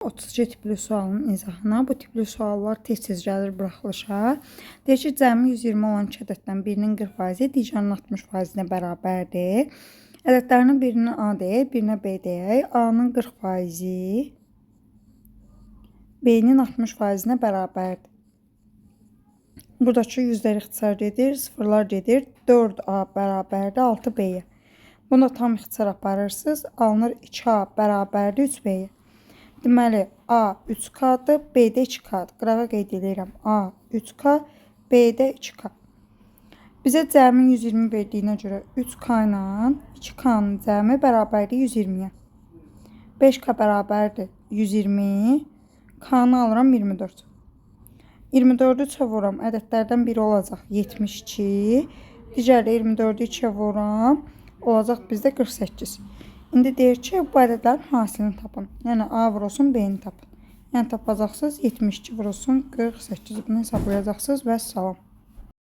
32 tipli sualın izahına. Bu tipli suallar tez-tez gəlir buraxılışa. Deyir ki, cəmi 120 olan 2 ədəddən birinin 40%, digərinin 60%-nə bərabərdir. Ədədlərinin birini A deyək, birinə B deyək. A-nın 40%-i B-nin 60%-nə bərabərdir. Buradakı yüzlər ixtisar gedir, sıfırlar gedir. 4A bərabərdir 6B-yə. Bunda tam ixtisar aparırsınız. Alınır 2A bərabərdir 3B-yə. Deməli, A 3K-dır, B-də 2K-dır. Qırağa qeyd edirəm. A 3K, B-də 2K. Bizə cəmi 120 verdiyinə görə 3K ilə 2K-nın cəmi bərabərdir 120-yə. 5K bərabərdir 120. K-nı alıram 24. 24-ü 3-ə vuram. Ədədlərdən biri olacaq 72. Digəri 24-ü 2-yə vuram. Olacaq bizdə 48. İndi deyir ki, bu ədədlərin hasilini tapın. Yəni A vurulsun, B-ni tapın. Yəni tapacaqsınız 72 vurulsun 48. Bunu hesablayacaqsınız və salam.